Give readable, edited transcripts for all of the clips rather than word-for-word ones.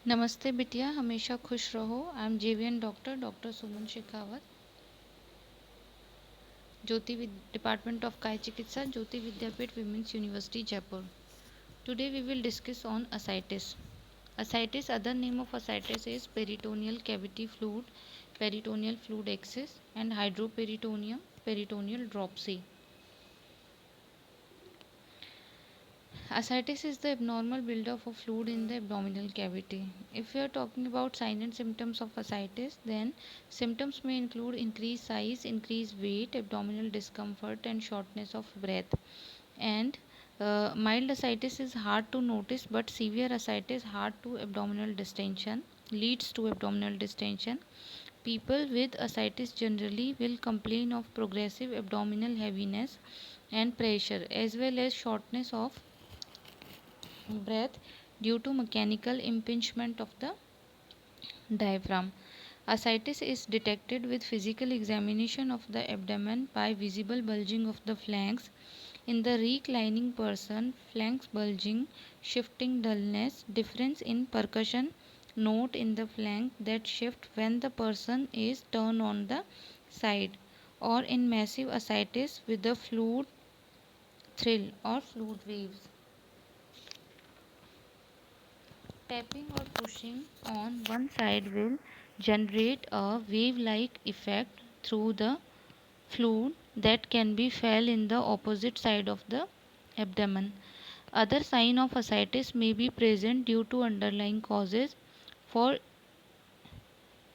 नमस्ते बिटिया, हमेशा खुश रहो। I am JVN doctor doctor Suman Shekhawat, department of Kaya Chikitsa, Jyoti Vidyapeeth women's university Jaipur. Today we will discuss on ascites. Ascites, other name of ascites is peritoneal cavity fluid, peritoneal fluid excess, and hydroperitoneum, peritoneal dropsy. Ascites is the abnormal buildup of fluid in the abdominal cavity. If we are talking about signs and symptoms of ascites, then symptoms may include increased size, increased weight, abdominal discomfort, and shortness of breath. And mild ascites is hard to notice, but severe ascites hard to abdominal distension leads to abdominal distension. People with ascites generally will complain of progressive abdominal heaviness and pressure, as well as shortness of breath due to mechanical impingement of the diaphragm. Ascites is detected with physical examination of the abdomen by visible bulging of the flanks. In the reclining person, flanks bulging, shifting dullness, difference in percussion note in the flank that shift when the person is turned on the side, or in massive ascites with the fluid thrill or fluid waves. Tapping or pushing on one side will generate a wave-like effect through the fluid that can be felt in the opposite side of the abdomen. Other signs of ascites may be present due to underlying causes. For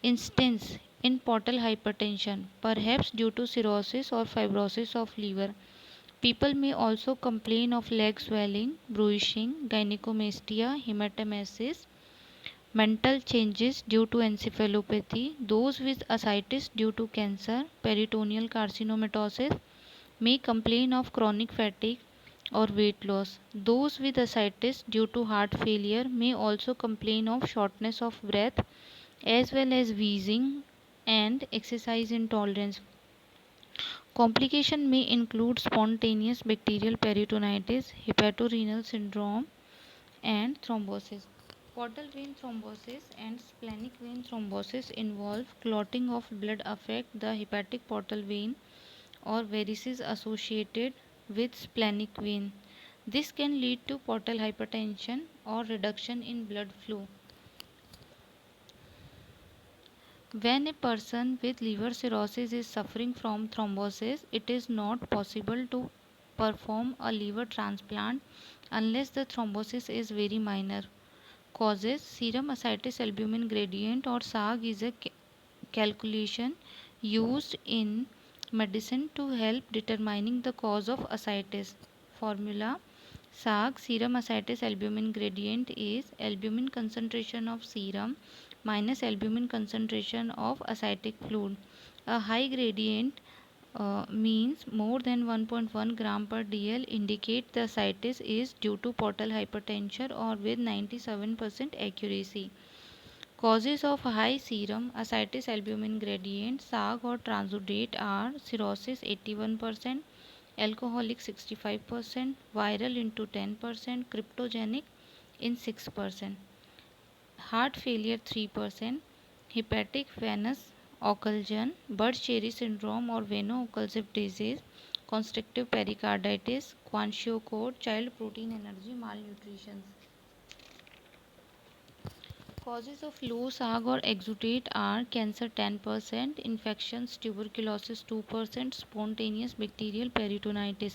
instance, in portal hypertension, perhaps due to cirrhosis or fibrosis of liver. People may also complain of leg swelling, bruising, gynecomastia, hematemesis, mental changes due to encephalopathy. Those with ascites due to cancer, peritoneal carcinomatosis may complain of chronic fatigue or weight loss. Those with ascites due to heart failure may also complain of shortness of breath as well as wheezing and exercise intolerance. Complication may include spontaneous bacterial peritonitis, hepatorenal syndrome, and thrombosis. Portal vein thrombosis and splenic vein thrombosis involve clotting of blood affect the hepatic portal vein or varices associated with splenic vein. This can lead to portal hypertension or reduction in blood flow. When a person with liver cirrhosis is suffering from thrombosis, it is not possible to perform a liver transplant unless the thrombosis is very minor. Causes: serum ascites albumin gradient or SAG is a calculation used in medicine to help determining the cause of ascites. Formula: SAG, serum ascites albumin gradient, is albumin concentration of serum minus albumin concentration of ascitic fluid. A high gradient means more than 1.1 gram per dl indicate the ascites is due to portal hypertension or with 97% accuracy. Causes of high serum ascites albumin gradient SAG or transudate are cirrhosis 81%, alcoholic 65%, viral into 10%, cryptogenic in 6%, heart failure 3%, hepatic venous occlusion, Budd-Chiari syndrome or veno-occlusive disease, constrictive pericarditis, kwashiorkor, child protein energy malnutrition. Causes of low SAG or exudate are cancer 10%, infections, tuberculosis 2%, spontaneous bacterial peritonitis,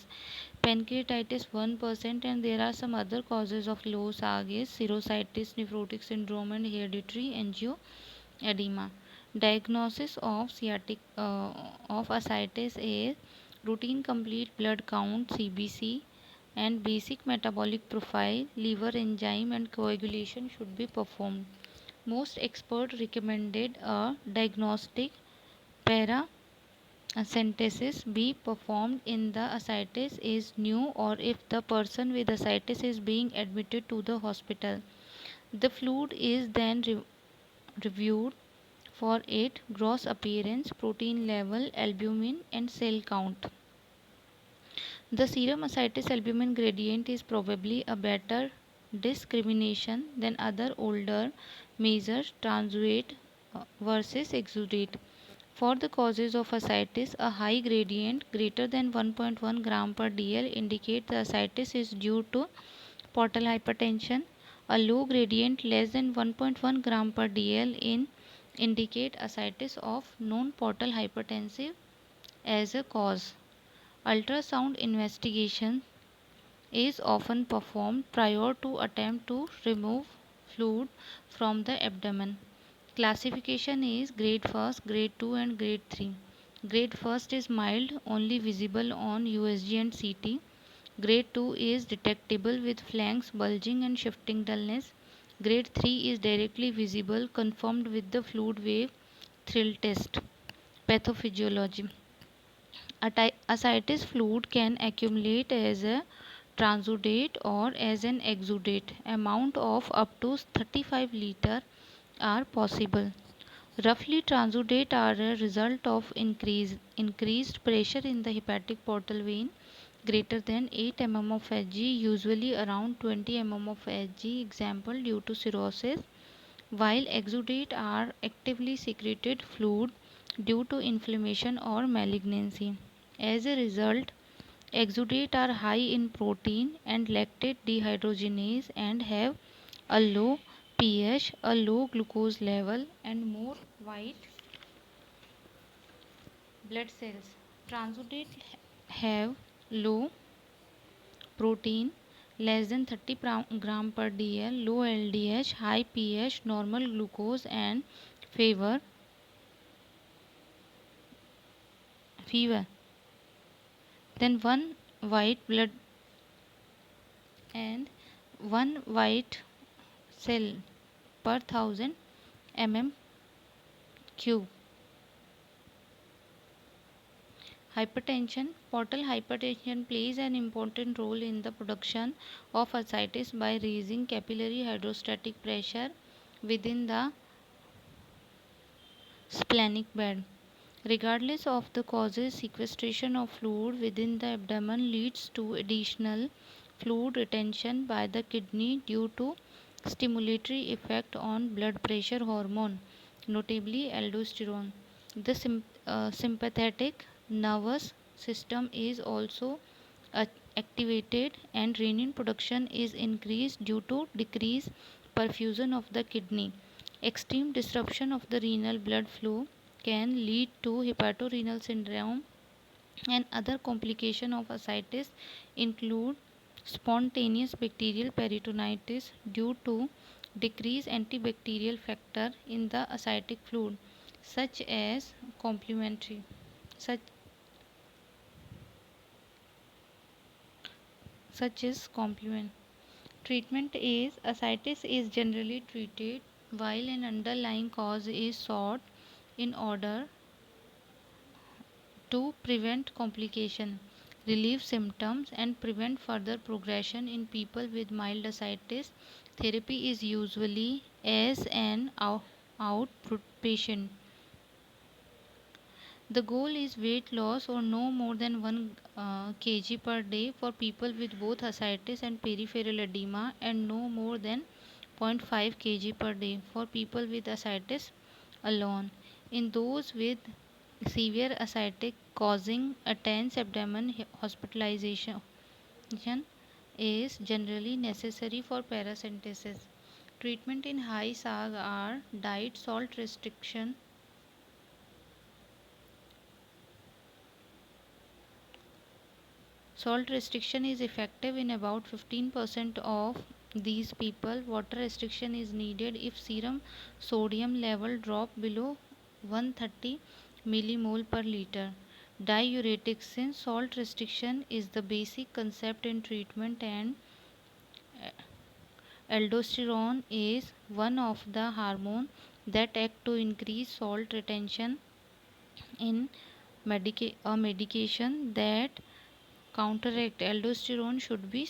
pancreatitis 1%, and there are some other causes of low SAG is serositis, nephrotic syndrome, and hereditary angioedema. Diagnosis of of ascites is routine complete blood count (CBC) and basic metabolic profile, liver enzyme and coagulation should be performed. Most experts recommended a diagnostic paracentesis be performed in the ascites is new or if the person with ascites is being admitted to the hospital. The fluid is then reviewed for its gross appearance, protein level, albumin, and cell count. The serum ascites albumin gradient is probably a better discrimination than other older measures transudate versus exudate. For the causes of ascites, a high gradient greater than 1.1 gram per dl indicates the ascites is due to portal hypertension. A low gradient less than 1.1 gram per dl in indicate ascites of non-portal hypertensive as a cause. Ultrasound investigation is often performed prior to attempt to remove fluid from the abdomen. Classification is grade 1st, grade 2 and grade 3. Grade 1st is mild, only visible on USG and CT. Grade 2 is detectable with flanks bulging and shifting dullness. Grade 3 is directly visible, confirmed with the fluid wave thrill test. Pathophysiology. Ascites fluid can accumulate as a transudate or as an exudate. Amount of up to 35 liter are possible. Roughly transudate are a result of increased pressure in the hepatic portal vein greater than 8 mm of Hg, usually around 20 mm of Hg, example due to cirrhosis, while exudate are actively secreted fluid due to inflammation or malignancy. As a result, exudate are high in protein and lactate dehydrogenase and have a low pH, a low glucose level, and more white blood cells. Transudate have low protein, less than 30 gram per dl, low LDH, high pH, normal glucose, and fever. Fever. Then one white blood and one white cell per 1000 mm cube. Hypertension. Portal hypertension plays an important role in the production of ascites by raising capillary hydrostatic pressure within the splenic bed. Regardless of the causes, sequestration of fluid within the abdomen leads to additional fluid retention by the kidney due to stimulatory effect on blood pressure hormone, notably aldosterone. The sympathetic nervous system is also activated and renin production is increased due to decreased perfusion of the kidney. Extreme disruption of the renal blood flow can lead to hepatorenal syndrome, and other complications of ascites include spontaneous bacterial peritonitis due to decreased antibacterial factor in the ascitic fluid, such as complementary such such as complement. Treatment is ascites is generally treated while an underlying cause is sought in order to prevent complication, relieve symptoms, and prevent further progression in people with mild ascites. Therapy is usually as an outpatient. The goal is weight loss or no more than 1 kg per day for people with both ascites and peripheral edema, and no more than 0.5 kg per day for people with ascites alone. In those with severe ascites causing a tense abdomen, hospitalization is generally necessary for paracentesis. Treatment in high SAG are diet, salt restriction. Salt restriction is effective in about 15% of these people. Water restriction is needed if serum sodium level drop below 130 millimole per liter. Diuretics. Since salt restriction is the basic concept in treatment, and aldosterone is one of the hormones that act to increase salt retention in a medication that counteract aldosterone should be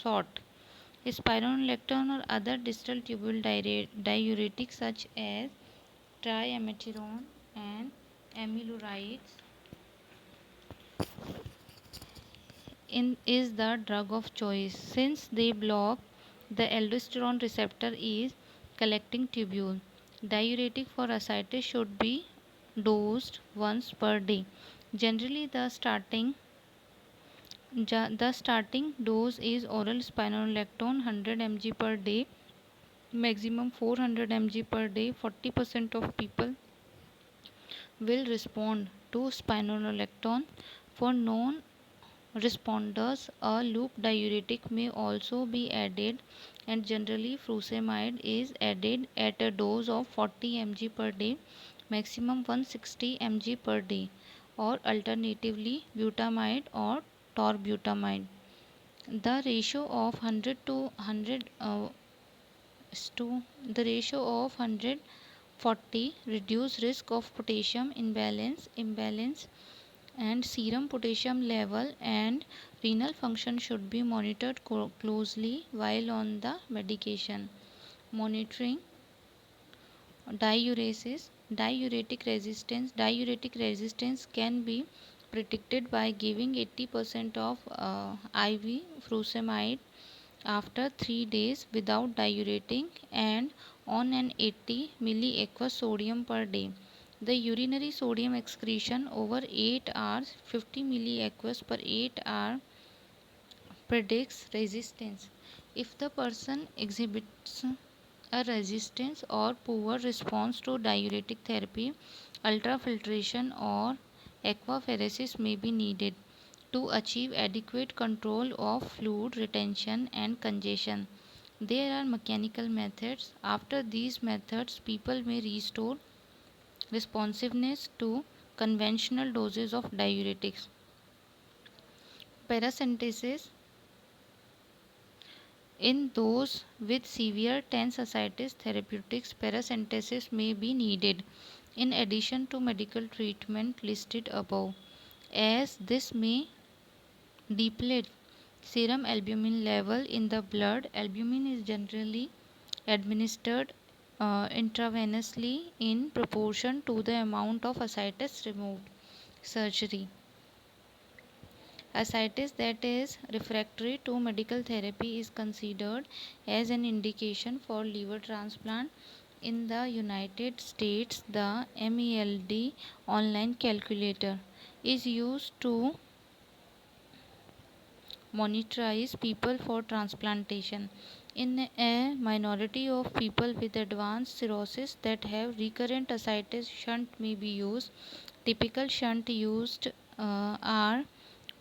sought. Spironolactone or other distal tubule diuretics such as triamcinolone and amilorides is the drug of choice since they block The aldosterone receptor is collecting tubule. Diuretic for ascites should be dosed once per day. Generally, the starting dose is oral spironolactone 100 mg per day, maximum 400 mg per day. 40% of people will respond to spironolactone. For non responders, a loop diuretic may also be added, and generally furosemide is added at a dose of 40 mg per day, maximum 160 mg per day, or alternatively butamide or torbutamide. The ratio of 100 to 100 to the ratio of 140 reduce risk of potassium imbalance, and serum potassium level and renal function should be monitored closely while on the medication. Monitoring diuretic resistance can be predicted by giving 80% of IV furosemide after 3 days without diureting and on an 80 milliaqueous sodium per day. The urinary sodium excretion over 8 hours 50 milliaqueous per 8 hour predicts resistance. If the person exhibits a resistance or poor response to diuretic therapy, ultrafiltration or aquapheresis may be needed to achieve adequate control of fluid retention and congestion. There are mechanical methods. After these methods, people may restore responsiveness to conventional doses of diuretics. Paracentesis in those with severe tense ascites, therapeutics paracentesis may be needed in addition to medical treatment listed above, as this may deplete serum albumin level in the blood. Albumin is generally administered intravenously in proportion to the amount of ascites removed. Surgery. Ascites that is refractory to medical therapy is considered as an indication for liver transplant. In the United States, the MELD online calculator is used to monitorize people for transplantation. In a minority of people with advanced cirrhosis that have recurrent ascites, shunt may be used. Typical shunt used are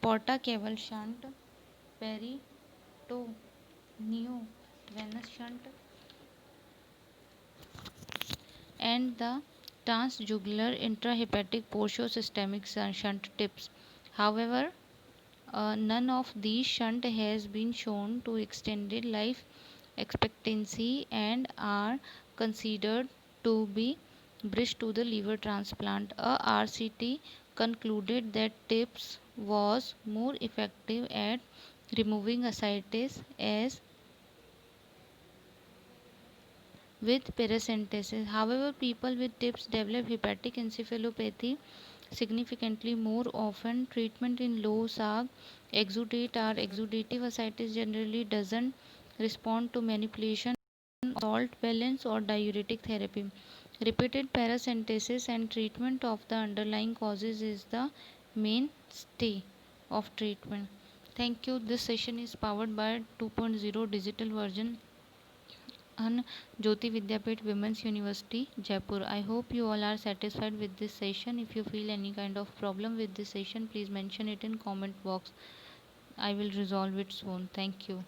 porta-cable shunt, peritoneal venous shunt, and the transjugular intrahepatic portiosystemic shunt tips. However, none of these shunt has been shown to extended life expectancy and are considered to be bridge to the liver transplant. A RCT concluded that TIPS was more effective at removing ascites as with paracentesis. However, people with TIPS develop hepatic encephalopathy significantly more often. Treatment in low SAG exudate or exudative ascites generally doesn't respond to manipulation, salt balance, or diuretic therapy. Repeated paracentesis and treatment of the underlying causes is the mainstay of treatment. Thank you. This session is powered by 2.0 digital version on Jyoti Vidyapeeth Women's University, Jaipur. I hope you all are satisfied with this session. If you feel any kind of problem with this session, please mention it in comment box. I will resolve it soon. Thank you.